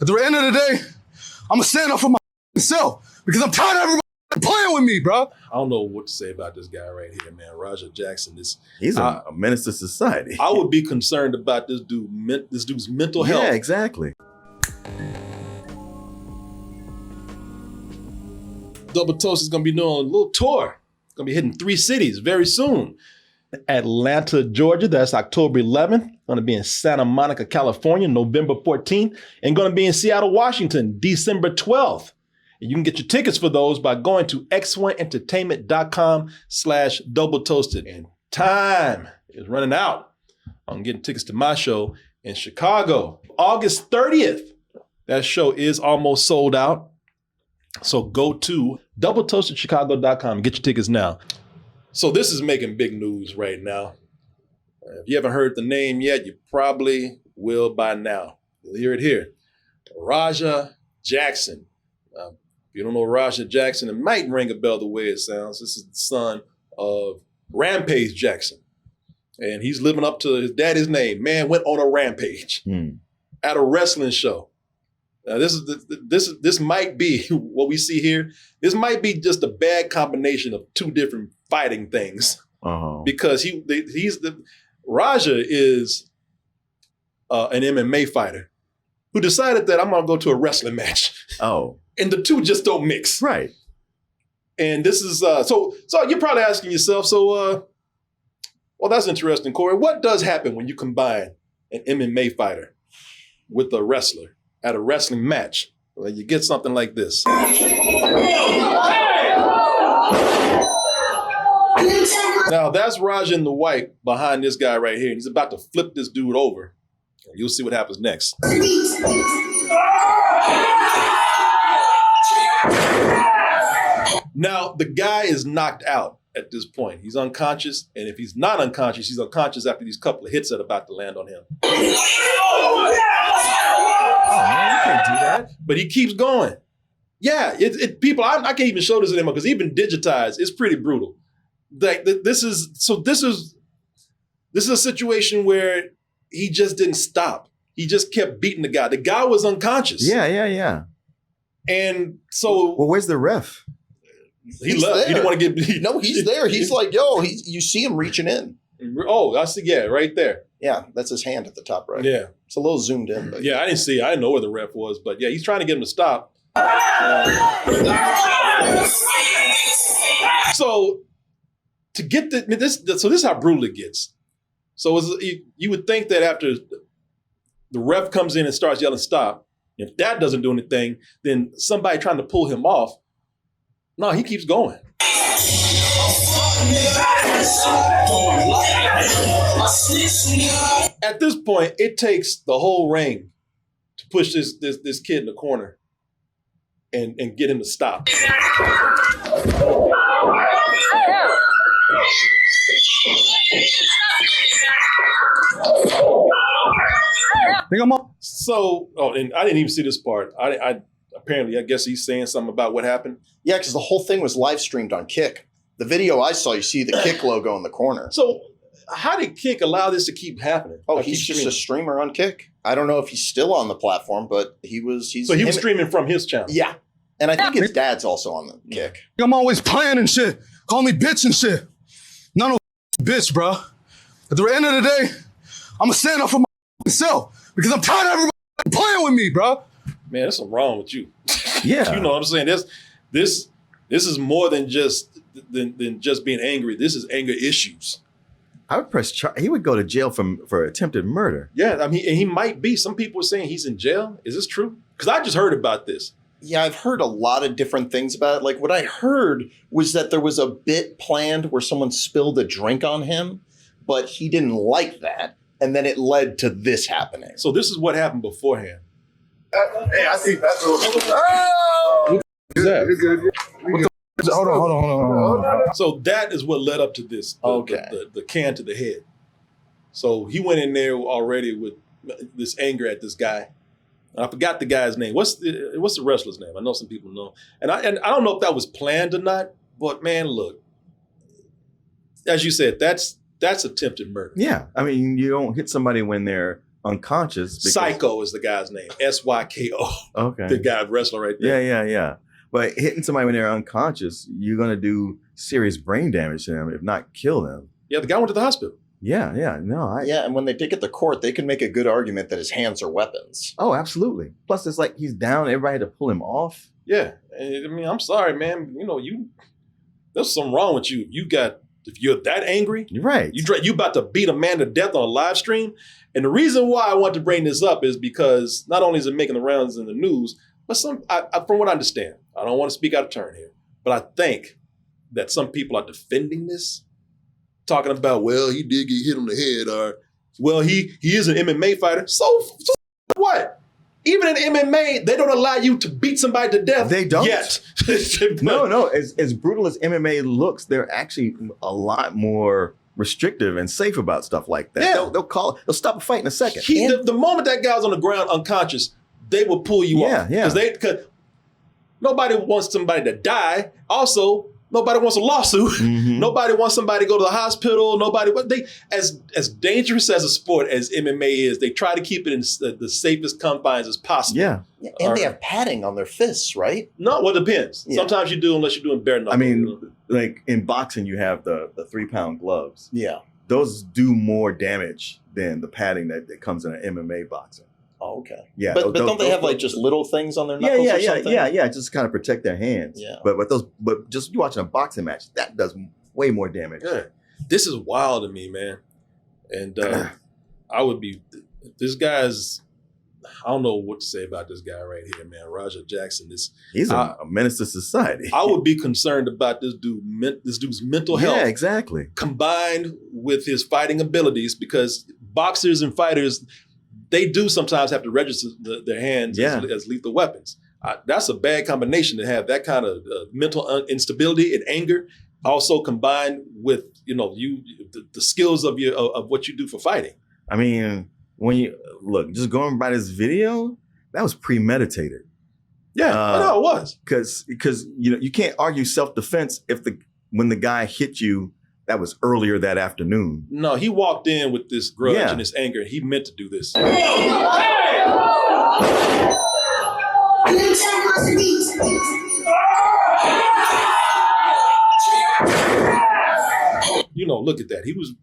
At the end of the day, I'm gonna stand up for myself because I'm tired of everybody playing with me, bro. I don't know what to say about this guy right here, man. Raja Jackson. He's a menace to society. I would be concerned about this dude's mental health. Yeah, exactly. Double Toast is going to be doing a little tour. It's going to be hitting 3 cities very soon. Atlanta, Georgia, that's October 11th. Going to be in Santa Monica, California, November 14th. And going to be in Seattle, Washington, December 12th. And you can get your tickets for those by going to x1entertainment.com/doubletoasted. And time is running out on getting tickets to my show in Chicago. August 30th. That show is almost sold out. So go to doubletoastedchicago.com and get your tickets now. So this is making big news right now. If you haven't heard the name yet, you probably will by now. You'll hear it here. Raja Jackson. If you don't know Raja Jackson, it might ring a bell the way it sounds. This is the son of Rampage Jackson. And he's living up to his daddy's name. Man went on a rampage at a wrestling show. Now this might be what we see here. This might be just a bad combination of 2 different fighting things, because Raja is an MMA fighter who decided that I'm gonna go to a wrestling match. Oh, and the 2 just don't mix, right? And this is so you're probably asking yourself, well, that's interesting, Corey. What does happen when you combine an MMA fighter with a wrestler at a wrestling match? Well, you get something like this. Now, that's Raja in the white behind this guy right here. And he's about to flip this dude over. And you'll see what happens next. Now, the guy is knocked out at this point. He's unconscious. And if he's not unconscious, he's unconscious after these couple of hits that are about to land on him. Oh, man, you can't do that. But he keeps going. Yeah, people, I can't even show this anymore because even digitized, it's pretty brutal. Like this is a situation where he just didn't stop. He just kept beating the guy. The guy was unconscious. Yeah. And so, well, where's the ref? He left. There. He didn't want to get. No, he's there. He's like, yo. You see him reaching in. Oh, I see. Yeah, right there. Yeah, that's his hand at the top right. Yeah, it's a little zoomed in. But yeah, I didn't see. I didn't know where the ref was, but yeah, he's trying to get him to stop. So to get this is how brutal it gets. So you would think that after the ref comes in and starts yelling stop, if that doesn't do anything, then somebody trying to pull him off. No, he keeps going. At this point, it takes the whole ring to push this kid in the corner and get him to stop. So, and I didn't even see this part. I guess he's saying something about what happened. Yeah, because the whole thing was live streamed on Kick. The video I saw, you see the Kick logo in the corner. So how did Kick allow this to keep happening? Oh, he's just a streamer on Kick. I don't know if he's still on the platform, but he was streaming from his channel. Yeah. And I think his dad's also on the Kick. I'm always playing and shit. Call me bitch and shit. No bitch, bro. At the end of the day, I'm gonna stand up for myself because I'm tired of everybody playing with me, bro. Man, there's something wrong with you. Yeah. You know what I'm saying? This is more than just being angry. This is anger issues. I would press charge. He would go to jail for attempted murder. Yeah, I mean, and he might be. Some people are saying he's in jail. Is this true? Because I just heard about this. Yeah, I've heard a lot of different things about it. Like what I heard was that there was a bit planned where someone spilled a drink on him, but he didn't like that. And then it led to this happening. So this is what happened beforehand. Hey, I think that's what You're good. Hold on. So that is what led up to this. The can to the head. So he went in there already with this anger at this guy. I forgot the guy's name. What's the wrestler's name? I know some people know. And I don't know if that was planned or not, but man, look. As you said, that's attempted murder. Yeah. I mean, you don't hit somebody when they're unconscious. Psycho is the guy's name. SYKO. Okay. The guy wrestler right there. Yeah. But hitting somebody when they're unconscious, you're going to do serious brain damage to them, if not kill them. Yeah, the guy went to the hospital. Yeah. No, Yeah, and when they take it to court, they can make a good argument that his hands are weapons. Oh, absolutely. Plus, it's like he's down. Everybody had to pull him off. Yeah. I mean, I'm sorry, man. There's something wrong with you. If you're that angry, You're right. you about to beat a man to death on a live stream. And the reason why I want to bring this up is because not only is it making the rounds in the news, but from what I understand, I don't want to speak out of turn here, but I think that some people are defending this, talking about, well, he did get hit on the head, or, well, he is an MMA fighter. So what? Even in MMA, they don't allow you to beat somebody to death. They don't. Yet. No. As brutal as MMA looks, they're actually a lot more restrictive and safe about stuff like that. Yeah. They'll stop a fight in a second. The moment that guy's on the ground unconscious, they will pull you off. Yeah. Because nobody wants somebody to die. Also, nobody wants a lawsuit. Mhm. Nobody wants somebody to go to the hospital. But they, as dangerous as a sport as MMA is, they try to keep it in the safest confines as possible. Yeah. And they have padding on their fists, right? No, well, it depends. Yeah. Sometimes you do, unless you're doing bare knuckle. I mean, like in boxing, you have the 3-pound gloves. Yeah. Those do more damage than the padding that comes in an MMA boxing. Oh, okay. Yeah. But don't they have like just little things on their Yeah, knuckles or something? yeah. Just kind of protect their hands. Yeah. But just you watching a boxing match, that does way more damage. Yeah. This is wild to me, man. And I would be, this guy's, I don't know what to say about this guy right here, man. Raja Jackson. He's a menace to society. I would be concerned about this dude's mental health. Yeah, exactly. Combined with his fighting abilities, because boxers and fighters, they do sometimes have to register their hands as lethal weapons. That's a bad combination to have that kind of mental instability and anger, also combined with the skills of what you do for fighting. I mean, when you look, just going by this video, that was premeditated. Yeah, no, it was. Because you can't argue self-defense when the guy hit you. That was earlier that afternoon. No, he walked in with this grudge and this anger, and he meant to do this. Look at that. He was,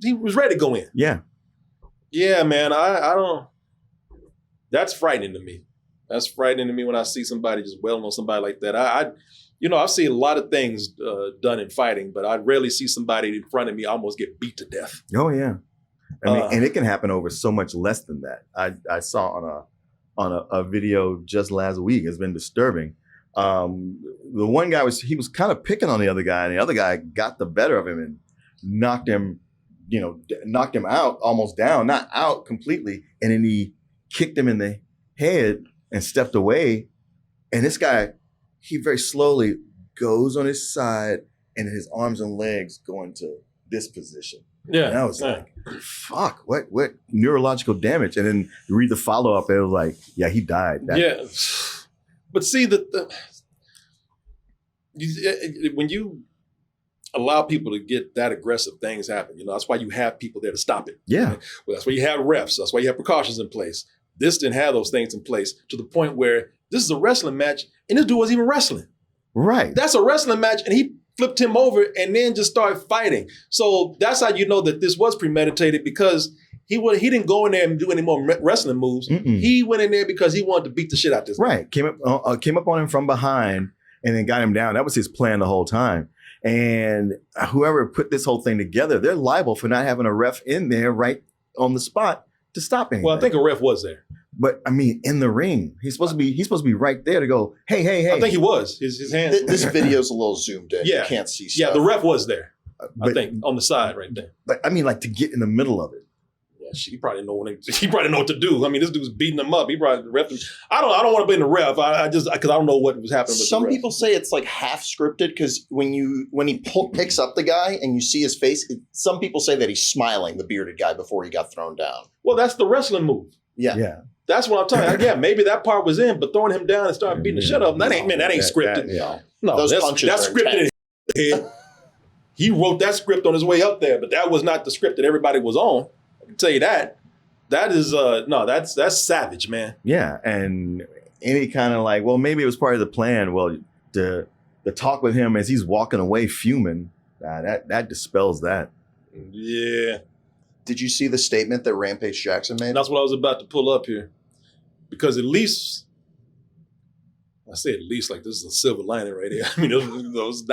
he was ready to go in. Yeah. Yeah, man. I don't. That's frightening to me. That's frightening to me when I see somebody just wailing on somebody like that. I've seen a lot of things done in fighting, but I rarely see somebody in front of me almost get beat to death. Oh yeah. I mean, and it can happen over so much less than that. I saw on a video just last week. It's been disturbing. The one guy was kind of picking on the other guy, and the other guy got the better of him and knocked him out, almost down, not out completely, and then he kicked him in the head and stepped away. And this guy, he very slowly goes on his side, and his arms and legs go into this position. Yeah, and I was like, "Fuck! What neurological damage?" And then you read the follow up, and it was like, "Yeah, he died." Yeah, but see when you allow people to get that aggressive, things happen. That's why you have people there to stop it. Yeah, well, that's why you have refs. That's why you have precautions in place. This didn't have those things in place to the point where this is a wrestling match, and this dude wasn't even wrestling. Right. That's a wrestling match, and he flipped him over and then just started fighting. So that's how you know that this was premeditated, because he didn't go in there and do any more wrestling moves. Mm-mm. He went in there because he wanted to beat the shit out of this guy. Right. Came up on him from behind and then got him down. That was his plan the whole time. And whoever put this whole thing together, they're liable for not having a ref in there right on the spot to stop anything. Well, I think a ref was there. But I mean, in the ring, he's supposed to be right there to go, hey. I think he was. His hands. This video's a little zoomed in. Yeah. You can't see stuff. Yeah, the ref was there. But, I think on the side right there. But I mean, like, to get in the middle of it. Yeah, he probably know what to do. I mean, this dude's beating him up. He probably ref him. I don't want to blame the ref. Because I don't know what was happening with Some the ref. people say it's like half scripted, because when he picks up the guy and you see his face, some people say that he's smiling, the bearded guy, before he got thrown down. Well, that's the wrestling move. Yeah. That's what I'm talking. Yeah, maybe that part was in, but throwing him down and starting beating the shit out of him, that ain't scripted. No, Those that's punches are scripted in his head. He wrote that script on his way up there, but that was not the script that everybody was on. I can tell you that. That is no, that's savage, man. Yeah, and any kind of like, well, maybe it was part of the plan. Well, the talk with him as he's walking away fuming, that dispels that. Yeah. Did you see the statement that Rampage Jackson made? That's what I was about to pull up here. Because at least, I say at least like this is a silver lining right here. I mean, it's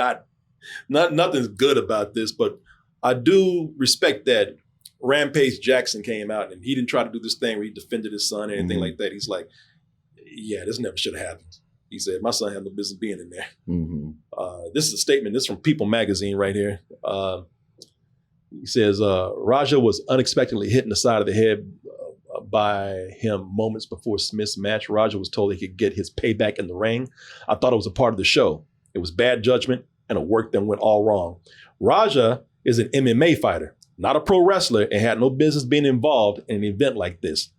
not nothing's good about this, but I do respect that Rampage Jackson came out and he didn't try to do this thing where he defended his son or anything like that. He's like, yeah, this never should have happened. He said, my son had no business being in there. This is a statement. This is from People magazine right here. He says, Raja was unexpectedly hit in the side of the head by him moments before Smith's match. Raja was told he could get his payback in the ring. I thought it was a part of the show. It was bad judgment and a work that went all wrong. Raja is an MMA fighter, not a pro wrestler, and had no business being involved in an event like this.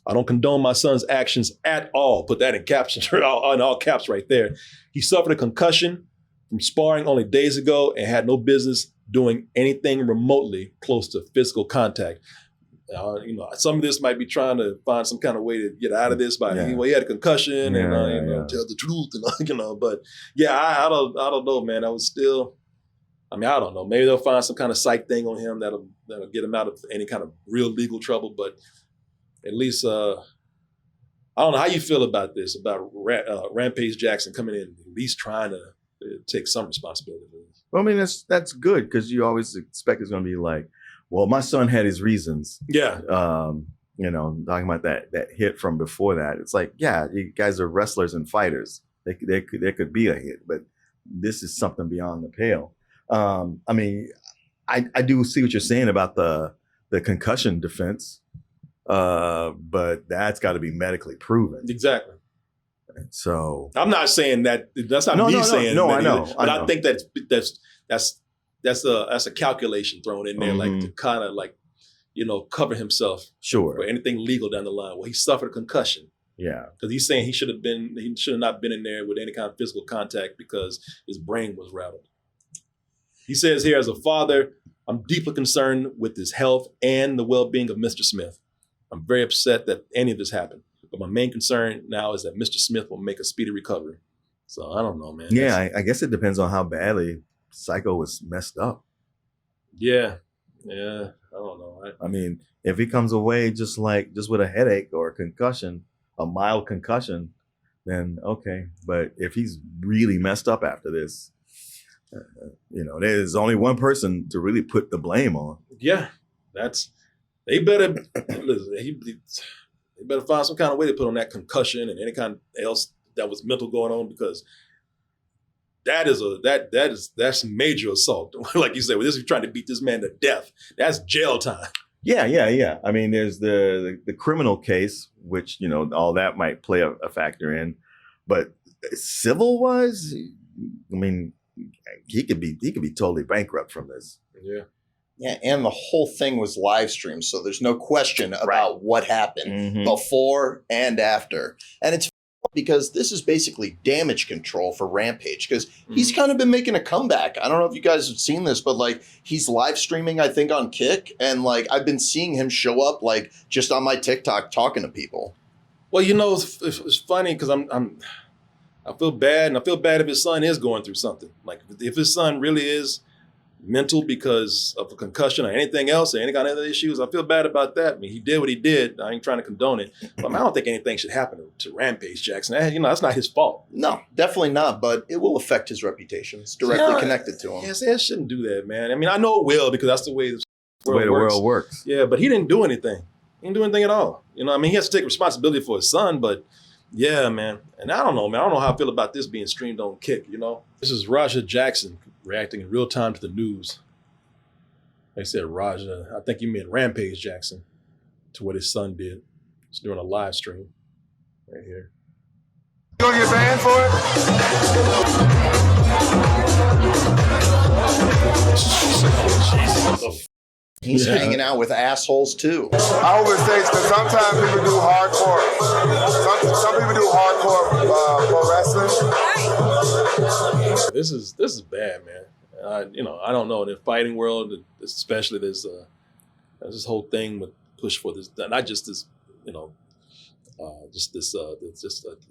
I don't condone my son's actions at all. Put that in captions, in all caps right there. He suffered a concussion from sparring only days ago and had no business doing anything remotely close to physical contact. Some of this might be trying to find some kind of way to get out of this by, well, he had a concussion and tell the truth, but yeah, I don't know, man. I was still, I don't know. Maybe they'll find some kind of psych thing on him that'll get him out of any kind of real legal trouble. But at least, I don't know how you feel about this, about Rampage Jackson coming in, at least trying to take some responsibility for this. Well, I mean, that's good because you always expect it's going to be like, well, my son had his reasons. Yeah. Talking about that hit from before that. It's like, yeah, you guys are wrestlers and fighters. There could be a hit, but this is something beyond the pale. I do see what you're saying about the concussion defense, but that's got to be medically proven. Exactly. So I'm not saying that. That's not me saying. No, that I know. either, but I think that's a calculation thrown in there, like to kind of like, cover himself for anything legal down the line. Well, he suffered a concussion. Yeah, because he's saying he should have not been in there with any kind of physical contact because his brain was rattled. He says here, as a father, I'm deeply concerned with his health and the well-being of Mr. Smith. I'm very upset that any of this happened. But my main concern now is that Mr. Smith will make a speedy recovery. So I don't know, man. Yeah, I guess it depends on how badly Psycho was messed up. Yeah, I don't know. If he comes away just with a headache or a concussion, a mild concussion, then okay. But if he's really messed up after this, there's only one person to really put the blame on. Yeah, they better find some kind of way to put on that concussion and any kind else that was mental going on, because that's major assault. Like you said, this is trying to beat this man to death. That's jail time. Yeah. There's the criminal case, which all that might play a factor in, but civil wise, he could be totally bankrupt from this. Yeah. Yeah, and the whole thing was live streamed, so there's no question about what happened before and after. And it's because this is basically damage control for Rampage, because he's kind of been making a comeback. I don't know if you guys have seen this, but he's live streaming, I think, on Kick, and I've been seeing him show up just on my TikTok talking to people. Well, it's funny because I feel bad, and I feel bad if his son is going through something. Like if his son really is mental because of a concussion or anything else or any kind of other issues, I feel bad about that. He did what he did. I ain't trying to condone it, but I don't think anything should happen to Rampage Jackson. That's not his fault. No, definitely not, but it will affect his reputation. It's directly connected to him. Yes, it shouldn't do that, man. I know it will, because that's the way the world works. Yeah, but he didn't do anything. He didn't do anything at all. He has to take responsibility for his son, but yeah, man. And I don't know, man. I don't know how I feel about this being streamed on Kick, This is Raja Jackson reacting in real time to the news. They said Raja, I think you meant Rampage Jackson, to what his son did. It's during a live stream right here. You gonna get banned for Jesus. He's hanging out with assholes too. I hope it stays, because sometimes people do hardcore. Some people do hardcore pro wrestling. This is bad, man. I don't know. In the fighting world, especially, there's this whole thing with push for this, not just this, just this,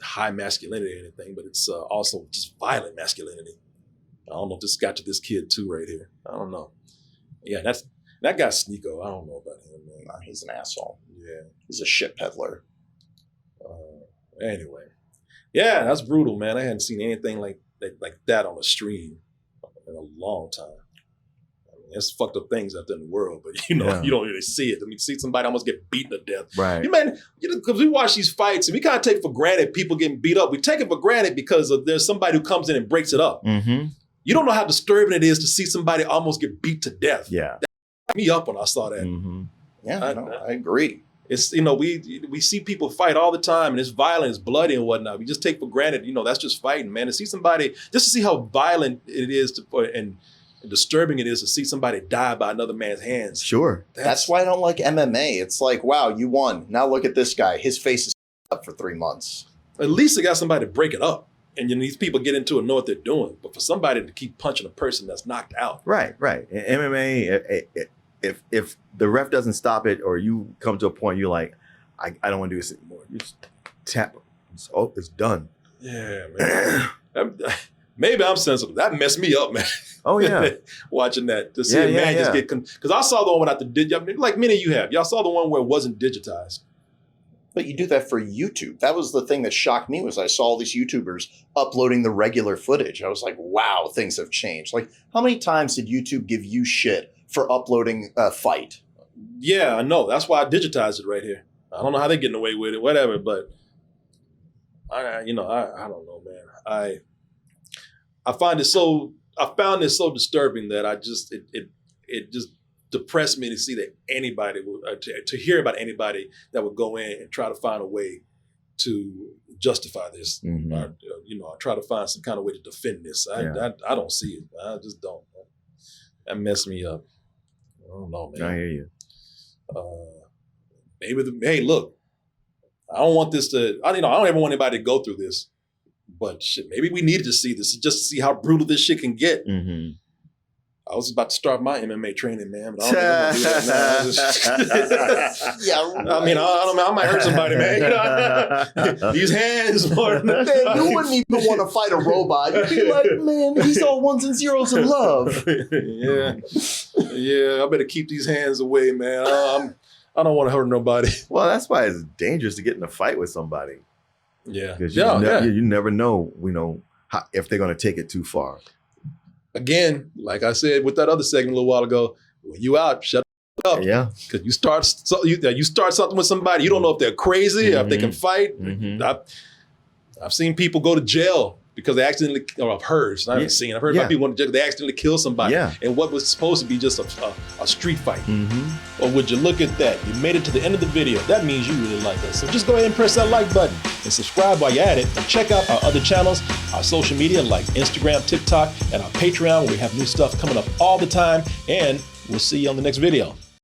high masculinity or anything, but it's also just violent masculinity. I don't know if this got to this kid too right here. I don't know. Yeah, that guy Sneeko. I don't know about him, man. Nah, he's an asshole. Yeah, he's a shit peddler. Anyway, yeah, that's brutal, man. I hadn't seen anything like that on a stream in a long time. I mean, there's fucked up things out there in the world, but you don't really see it. I mean, see somebody almost get beaten to death. Right. Because we watch these fights and we kind of take for granted people getting beat up. We take it for granted because there's somebody who comes in and breaks it up. Mm-hmm. You don't know how disturbing it is to see somebody almost get beat to death. Yeah. That fucked me up when I saw that. Mm-hmm. Yeah, I agree. It's, we see people fight all the time and it's violent, it's bloody and whatnot. We just take for granted, that's just fighting, man. To see somebody, just to see how violent it is and disturbing it is to see somebody die by another man's hands. Sure. That's why I don't like MMA. It's like, wow, you won. Now look at this guy. His face is up for 3 months. At least they got somebody to break it up. And these people get into it and know what they're doing. But for somebody to keep punching a person that's knocked out. Right. In MMA, if the ref doesn't stop it or you come to a point you're like, I don't want to do this anymore. You just tap them. It's done. Yeah, man. Maybe I'm sensitive. That messed me up, man. Oh, yeah. Watching that. To see a man just get... Because I saw the one without the... like many of you have. Y'all saw the one where it wasn't digitized. But you do that for YouTube. That was the thing that shocked me was I saw all these YouTubers uploading the regular footage. I was like, wow, things have changed. Like, how many times did YouTube give you shit for uploading a fight? Yeah, I know. That's why I digitized it right here. I don't know how they're getting away with it, whatever, but I don't know, man. I found it so disturbing that it just depressed me to see that anybody would, to hear about anybody that would go in and try to find a way to justify this. Mm-hmm. Or try to find some kind of way to defend this. I don't see it. I just don't. That messed me up. I don't know, man. I hear you. Hey, look, I don't want this to, I don't ever want anybody to go through this, but shit, maybe we needed to see this just to see how brutal this shit can get. Mm-hmm. I was about to start my MMA training, man, but I don't think I'm gonna do that now. Yeah, right. I mean, I might hurt somebody, man. These hands, more than man, you wouldn't even want to fight a robot. You'd be like, man, he's all ones and zeros in love. Yeah. I better keep these hands away, man. I don't want to hurt nobody. Well, that's why it's dangerous to get in a fight with somebody. Yeah, because you never know, if they're going to take it too far. Again, like I said with that other segment a little while ago, when you out, shut up. Yeah. Because you start something with somebody, you don't know if they're crazy or if they can fight. Mm-hmm. I've seen people go to jail because they accidentally, or I've heard about people went to jail, they accidentally kill somebody. Yeah. And what was supposed to be just a street fight. Mm-hmm. Or would you look at that? You made it to the end of the video. That means you really like us. So just go ahead and press that like button and subscribe while you're at it. And check out our other channels, our social media like Instagram, TikTok, and our Patreon where we have new stuff coming up all the time. And we'll see you on the next video.